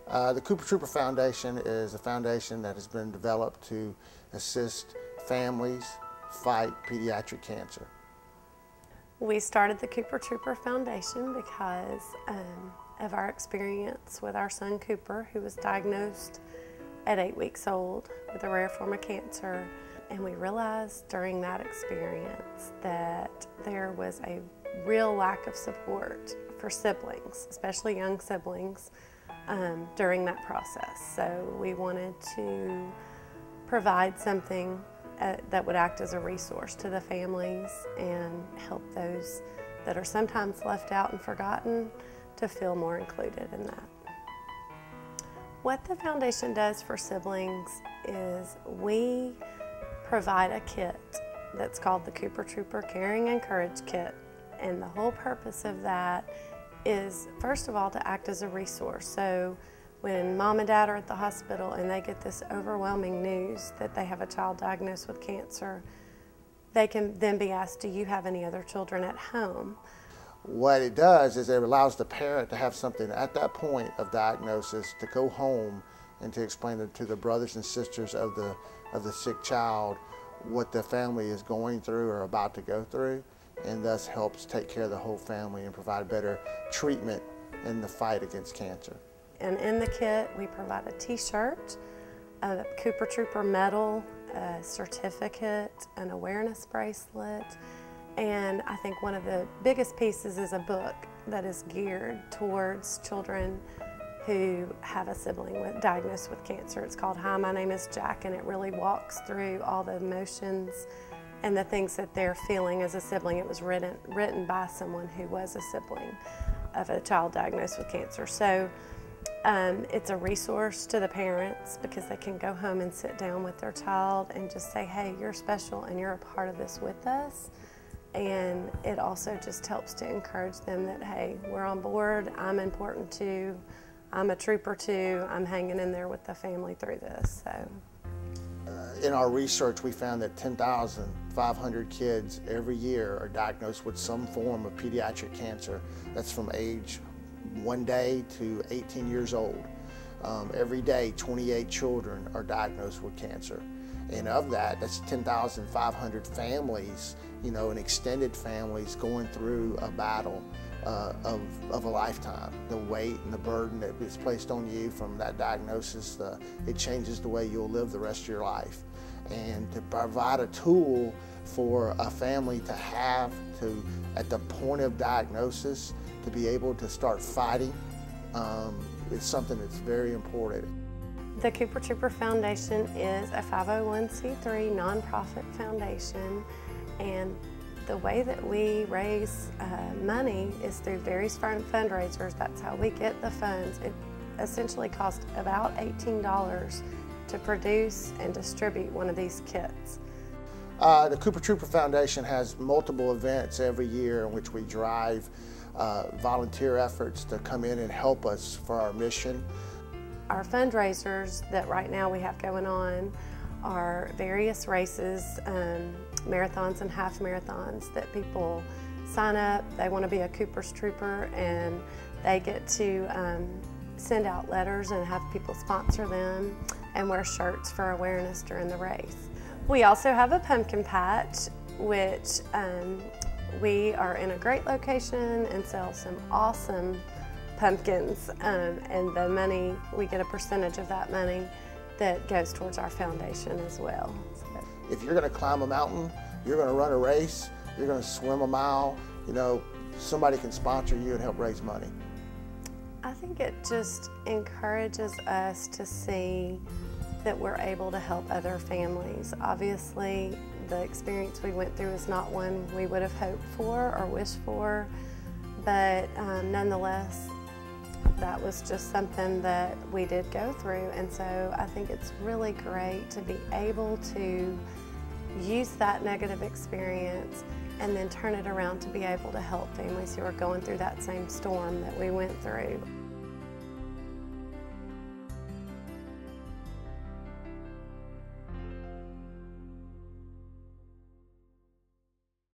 The Cooper Trooper Foundation is a foundation that has been developed to assist families fight pediatric cancer. We started the Cooper Trooper Foundation because of our experience with our son Cooper, who was diagnosed at 8 weeks old with a rare form of cancer. And we realized during that experience that there was a real lack of support for siblings, especially young siblings, during that process. So we wanted to provide something that would act as a resource to the families and help those that are sometimes left out and forgotten to feel more included in that. What the foundation does for siblings is we provide a kit that's called the Cooper Trooper Caring and Courage Kit. And the whole purpose of that is, first of all, to act as a resource. So when mom and dad are at the hospital and they get this overwhelming news that they have a child diagnosed with cancer, they can then be asked, do you have any other children at home? What it does is it allows the parent to have something at that point of diagnosis to go home and to explain to the brothers and sisters of the sick child what the family is going through or about to go through, and thus helps take care of the whole family and provide better treatment in the fight against cancer. And in the kit, we provide a t-shirt, a Cooper Trooper medal, a certificate, an awareness bracelet, and I think one of the biggest pieces is a book that is geared towards children who have a sibling diagnosed with cancer. It's called Hi, My Name is Jack, and it really walks through all the emotions and the things that they're feeling as a sibling. It was written by someone who was a sibling of a child diagnosed with cancer. So it's a resource to the parents because they can go home and sit down with their child and just say, hey, you're special and you're a part of this with us. And it also just helps to encourage them that, hey, we're on board, I'm important too, I'm a trooper too, I'm hanging in there with the family through this. So. In our research, we found that 10,500 kids every year are diagnosed with some form of pediatric cancer. That's from age 1 day to 18 years old. Every day, 28 children are diagnosed with cancer. And of that, that's 10,500 families, you know, and extended families going through a battle of a lifetime. The weight and the burden that is placed on you from that diagnosis, it changes the way you'll live the rest of your life. And to provide a tool for a family to have to, at the point of diagnosis, to be able to start fighting is something that's very important. The Cooper Trooper Foundation is a 501c3 nonprofit foundation, and the way that we raise money is through various fundraisers. That's how we get the funds. It essentially costs about $18 to produce and distribute one of these kits. The Cooper Trooper Foundation has multiple events every year in which we drive volunteer efforts to come in and help us for our mission. Our fundraisers that right now we have going on are various races, marathons and half marathons that people sign up. They want to be a Cooper's Trooper, and they get to send out letters and have people sponsor them and wear shirts for awareness during the race. We also have a pumpkin patch, which we are in a great location and sell some awesome pumpkins, and the money, we get a percentage of that money that goes towards our foundation as well. So. If you're going to climb a mountain, you're going to run a race, you're going to swim a mile, you know, somebody can sponsor you and help raise money. I think it just encourages us to see that we're able to help other families. Obviously, the experience we went through is not one we would have hoped for or wished for, but nonetheless, that was just something that we did go through, and so I think it's really great to be able to use that negative experience and then turn it around to be able to help families who are going through that same storm that we went through.